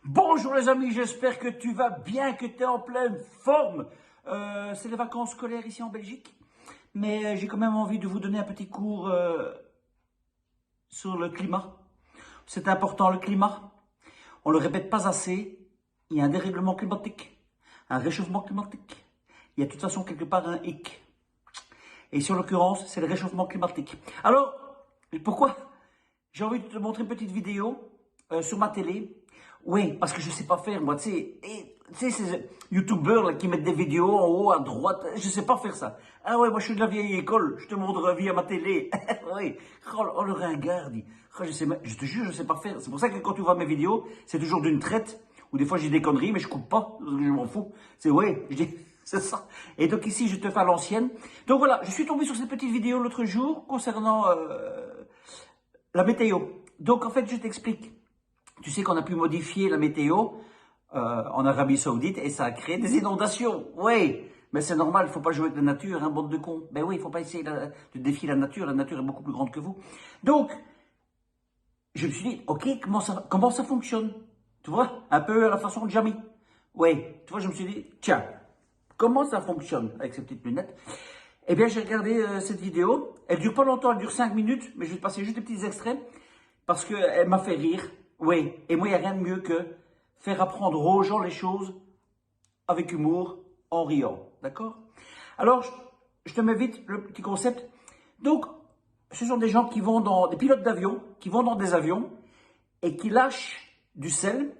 Bonjour les amis, j'espère que tu vas bien, que tu es en pleine forme. C'est les vacances scolaires ici en Belgique, mais j'ai quand même envie de vous donner un petit cours sur le climat. C'est important le climat, on ne le répète pas assez, il y a un dérèglement climatique, un réchauffement climatique, il y a de toute façon quelque part un hic. Et sur l'occurrence, c'est le réchauffement climatique. Alors, pourquoi j'ai envie de te montrer une petite vidéo sur ma télé. Oui, parce que je sais pas faire, moi, tu sais, ces youtubeurs là, qui mettent des vidéos en haut à droite, je sais pas faire ça. Ah ouais, moi je suis de la vieille école, je te montre via ma télé. Oui, oh, le ringard, dit. Oh, je te jure, je sais pas faire. C'est pour ça que quand tu vois mes vidéos, c'est toujours d'une traite, ou des fois j'ai des conneries, mais je coupe pas, parce que je m'en fous. C'est ouais, je dis, c'est ça. Et donc ici, je te fais à l'ancienne. Donc voilà, je suis tombé sur cette petite vidéo l'autre jour concernant la météo. Donc en fait, je t'explique. Tu sais qu'on a pu modifier la météo en Arabie Saoudite et ça a créé des inondations. Oui, mais c'est normal, il ne faut pas jouer avec la nature, hein, bande de cons. Ben oui, il ne faut pas essayer de défier la nature est beaucoup plus grande que vous. Donc, je me suis dit, ok, comment ça fonctionne? Tu vois, un peu à la façon de Jamie. Oui, tu vois, je me suis dit, tiens, comment ça fonctionne avec ces petites lunettes? Eh bien, j'ai regardé cette vidéo. Elle dure pas longtemps, elle dure 5 minutes, mais je vais te passer juste des petits extraits parce qu'elle m'a fait rire. Oui, et moi, il n'y a rien de mieux que faire apprendre aux gens les choses avec humour, en riant. D'accord? Alors, je te mets vite le petit concept. Donc, ce sont des gens qui vont des pilotes d'avion, qui vont dans des avions et qui lâchent du sel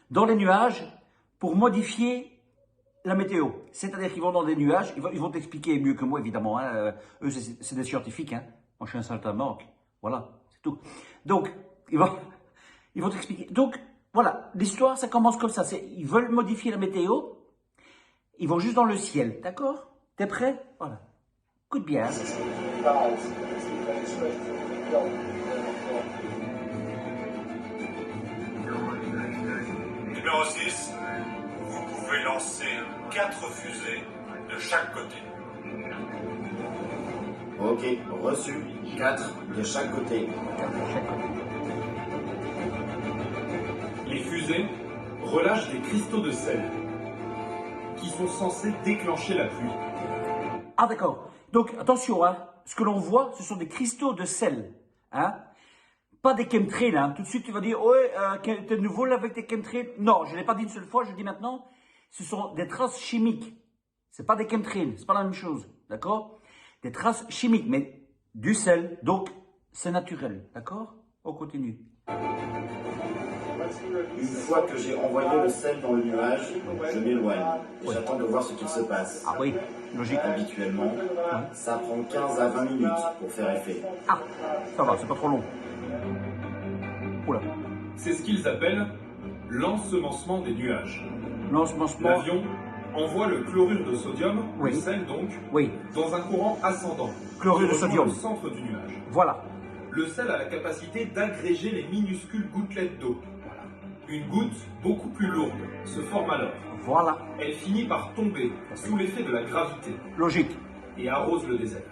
dans les nuages pour modifier la météo. C'est-à-dire qu'ils vont dans des nuages, ils vont t'expliquer mieux que moi, évidemment. Hein. Eux, c'est des scientifiques. Hein. Moi, je suis un saltimbanque. Voilà, c'est tout. Donc, ils vont t'expliquer. Donc, voilà, l'histoire, ça commence comme ça. Ils veulent modifier la météo, ils vont juste dans le ciel, d'accord? T'es prêt? Voilà. Écoute bien. Numéro 6, vous pouvez lancer 4 fusées de chaque côté. Ok, reçu. 4 de chaque côté. Les fusées relâchent des cristaux de sel qui sont censés déclencher la pluie. Ah d'accord. Donc attention, hein, ce que l'on voit, ce sont des cristaux de sel. Hein. Pas des chemtrails. Hein. Tout de suite, tu vas dire, ouais, t'es nouveau là avec tes chemtrails. Non, je ne l'ai pas dit une seule fois, je le dis maintenant. Ce sont des traces chimiques. C'est pas des chemtrails, c'est pas la même chose. D'accord? Des traces chimiques, mais du sel, donc c'est naturel. D'accord? On continue. Une fois que j'ai envoyé le sel dans le nuage, je m'éloigne. Oui. J'attends de voir ce qu'il se passe. Ah oui, logique. Habituellement, ça prend 15 à 20 minutes pour faire effet. Ah, ça va, c'est pas trop long. Oula. C'est ce qu'ils appellent l'ensemencement des nuages. L'ensemencement. L'avion envoie le chlorure de sodium, Oui. le sel donc, Oui, dans un courant ascendant. Chlorure qui de rejoint sodium. le centre du nuage. voilà. Le sel a la capacité d'agréger les minuscules gouttelettes d'eau. Une goutte beaucoup plus lourde se forme alors. Voilà, Elle finit par tomber sous l'effet de la gravité logique. et arrose le désert.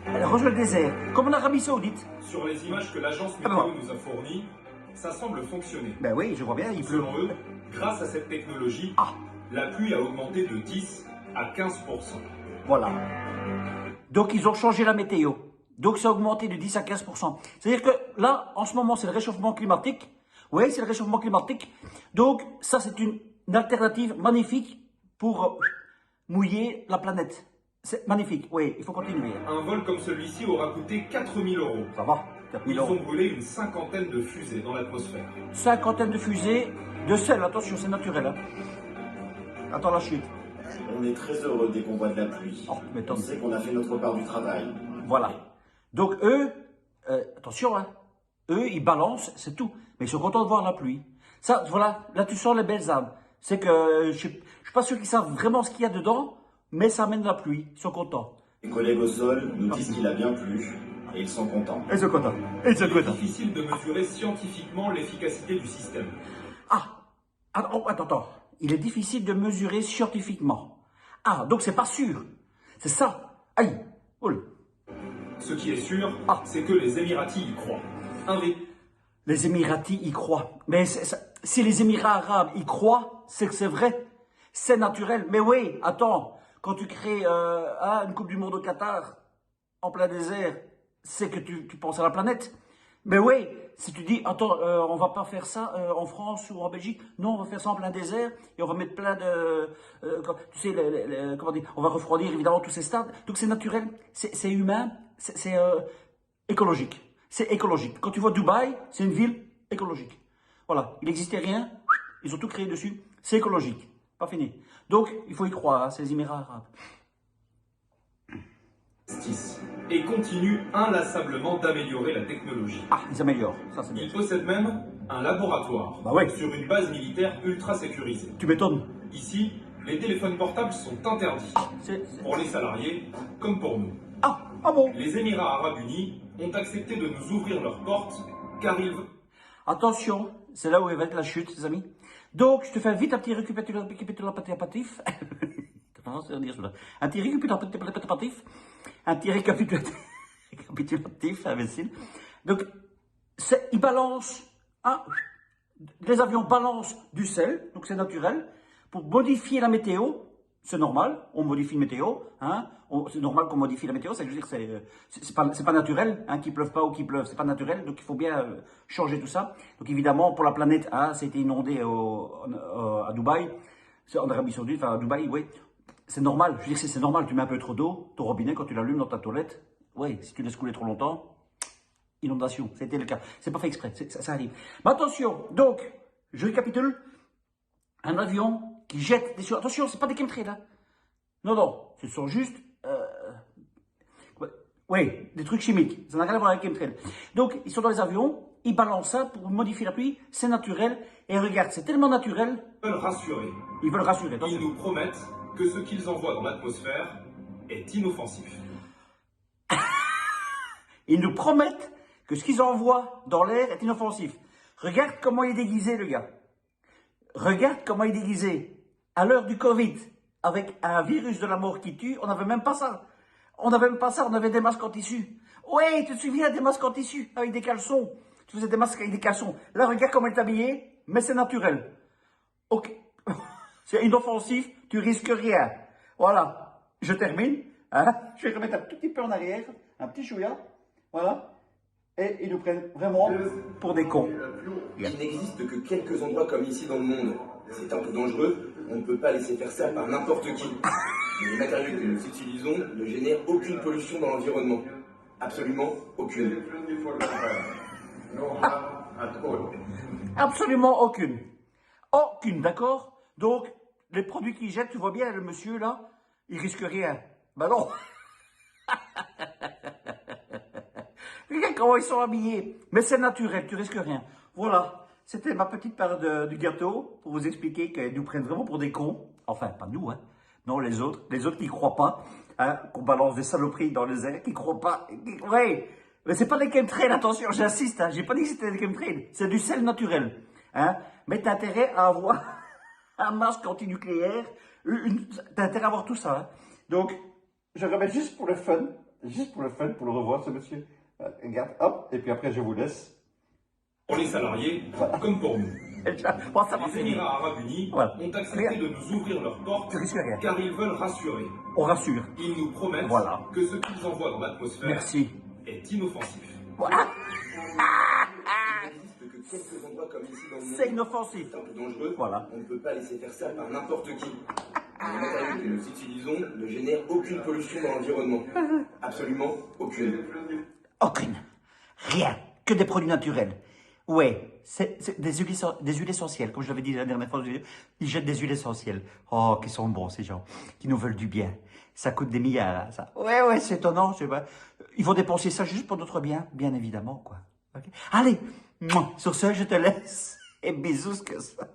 Elle rejoint le désert, comme en Arabie Saoudite. Sur les images que l'agence Ah météo bon. nous a fournies, ça semble fonctionner. Ben oui, je vois bien, il pleut. Selon eux, grâce à cette technologie, Ah. la pluie a augmenté de 10 à 15%. Voilà. Donc ils ont changé la météo. Donc ça a augmenté de 10 à 15%. C'est-à-dire que là, en ce moment, c'est le réchauffement climatique. Oui, c'est le réchauffement climatique. Donc ça, c'est une alternative magnifique pour mouiller la planète. C'est magnifique. Oui, il faut continuer. Un vol comme celui-ci aura coûté 4 000 euros. Ça va, 4 000 Ils euros. ont brûlé une cinquantaine de fusées dans l'atmosphère. Cinquantaine de fusées de sel. Attention, c'est naturel. Hein. Attends la chute. On est très heureux dès qu'on voit de la pluie. Oh, tu On m'étonnes. sait qu'on a fait notre part du travail. Voilà. Donc eux, attention, hein, eux, ils balancent, c'est tout. Mais ils sont contents de voir la pluie. Ça, voilà, là tu sens les belles âmes. C'est que je suis pas sûr qu'ils savent vraiment ce qu'il y a dedans, mais ça amène la pluie. Ils sont contents. Les collègues au sol nous disent qu'il a bien plu et ils sont contents. Ils sont contents. Ils sont Il est contents. difficile de mesurer scientifiquement l'efficacité du système. Attends. Il est difficile de mesurer scientifiquement. Ah, donc c'est pas sûr. C'est ça. Aïe. Oula. Ce qui est sûr, Ah. c'est que les Émiratis y croient. Les Émiratis y croient. Mais si les Émirats arabes y croient, c'est que c'est vrai. C'est naturel. Mais oui, attends, quand tu crées une Coupe du Monde au Qatar, en plein désert, c'est que tu penses à la planète. Mais oui, si tu dis, attends, on va pas faire ça en France ou en Belgique, non, on va faire ça en plein désert et on va mettre plein de, tu sais, comment dire, on va refroidir évidemment tous ces stades. Donc c'est naturel, c'est humain, c'est écologique. C'est écologique. Quand tu vois Dubaï, c'est une ville écologique. Voilà, il n'existait rien, ils ont tout créé dessus, c'est écologique. Pas fini. Donc il faut y croire, hein, c'est les Émirats arabes. Et continue inlassablement d'améliorer la technologie. Ah, ils améliorent, ça c'est bien. Il possède même un laboratoire Bah ouais. sur une base militaire ultra sécurisée. Tu m'étonnes. Ici, les téléphones portables sont interdits pour les salariés comme pour nous. Ah bon. Les Émirats arabes unis ont accepté de nous ouvrir leurs portes car ils veulent... Attention, c'est là où va être la chute, les amis. Donc, je te fais vite un petit récapitulatif. Un petit récapitulatif, imbécile. Donc, ils balancent, hein, les avions balancent du sel, donc c'est naturel, pour modifier la météo. C'est normal, on modifie la météo, hein, c'est normal qu'on modifie la météo, c'est je veux dire, c'est pas naturel, hein, qu'il pleuve pas ou qu'il pleuve, c'est pas naturel, donc il faut bien changer tout ça. Donc évidemment, pour la planète, hein, c'était inondé à Dubaï, en Arabie Saoudite, enfin à Dubaï, oui, c'est normal, je veux dire, c'est normal, tu mets un peu trop d'eau, ton robinet, quand tu l'allumes dans ta toilette, oui, si tu laisses couler trop longtemps, inondation, c'était le cas, c'est pas fait exprès, ça arrive. Mais attention, donc, je récapitule, un avion qui jette des... Attention, c'est pas des chemtrails, là. Non, non, ce sont juste... oui, des trucs chimiques. Ça n'a rien à voir avec les chemtrails. Donc, ils sont dans les avions, ils balancent ça pour modifier la pluie, c'est naturel. Et regarde, c'est tellement naturel... Ils veulent rassurer. Ils veulent rassurer, attention. Ils nous promettent que ce qu'ils envoient dans l'atmosphère est inoffensif. Ils nous promettent que ce qu'ils envoient dans l'air est inoffensif. Regarde comment il est déguisé, le gars. Regarde comment il est déguisé. À l'heure du Covid, avec un virus de la mort qui tue, on n'avait même pas ça. On n'avait même pas ça, on avait des masques en tissu. Oui, tu te souviens des masques en tissu, avec des caleçons. Tu faisais des masques avec des caleçons. Là, regarde comment il est habillé, mais c'est naturel. Ok. C'est inoffensif, tu risques rien. Voilà. Je termine. Hein? Je vais remettre un tout petit peu en arrière, un petit chouïa. Voilà. Et ils nous prennent vraiment pour des cons. Il n'existe que quelques endroits comme ici dans le monde. C'est un peu dangereux, on ne peut pas laisser faire ça par n'importe qui. Les matériaux que nous utilisons ne génèrent aucune pollution dans l'environnement. Absolument aucune. Absolument aucune. Aucune, d'accord? Donc, les produits qu'ils jettent, tu vois bien, le monsieur là, il risque rien. Ben non. Regarde comment ils sont habillés. Mais c'est naturel, tu risques rien. Voilà, c'était ma petite part du gâteau pour vous expliquer qu'ils nous prennent vraiment pour des cons. Enfin, pas nous, hein. Non, les autres qui croient pas, hein, qu'on balance des saloperies dans les airs, qui croient pas. Ouais, mais c'est pas des chemtrails, attention, j'insiste, hein. J'ai pas dit que c'était des chemtrails. C'est du sel naturel, hein. Mais t'as intérêt à avoir un masque antinucléaire, t'as intérêt à avoir tout ça, hein. Donc, je remets juste pour le fun, pour le revoir, ce monsieur. Regarde, hop, et puis après je vous laisse. Pour les salariés, comme pour nous. Bon, ça Les Émirats arabes unis ont accepté de nous ouvrir leurs portes car ils veulent rassurer. On rassure. Ils nous promettent que ce qu'ils envoient dans l'atmosphère est inoffensif. Voilà. Il n'existe que quelques endroits comme ici dans le monde. C'est inoffensif. C'est un peu dangereux, voilà. On ne peut pas laisser faire ça par n'importe qui. Les matériaux que nous utilisons ne génèrent aucune pollution dans l'environnement. Absolument aucune. Aucune. Rien. Que des produits naturels. Ouais, c'est des huiles essentielles. Comme je l'avais dit la dernière fois, ils jettent des huiles essentielles. Oh, qu'ils sont bons, ces gens. Qui nous veulent du bien. Ça coûte des milliards, hein, ça. Ouais, c'est étonnant, je sais pas. Ils vont dépenser ça juste pour notre bien évidemment, quoi. Okay. Allez, sur ce, je te laisse. Et bisous, que ça.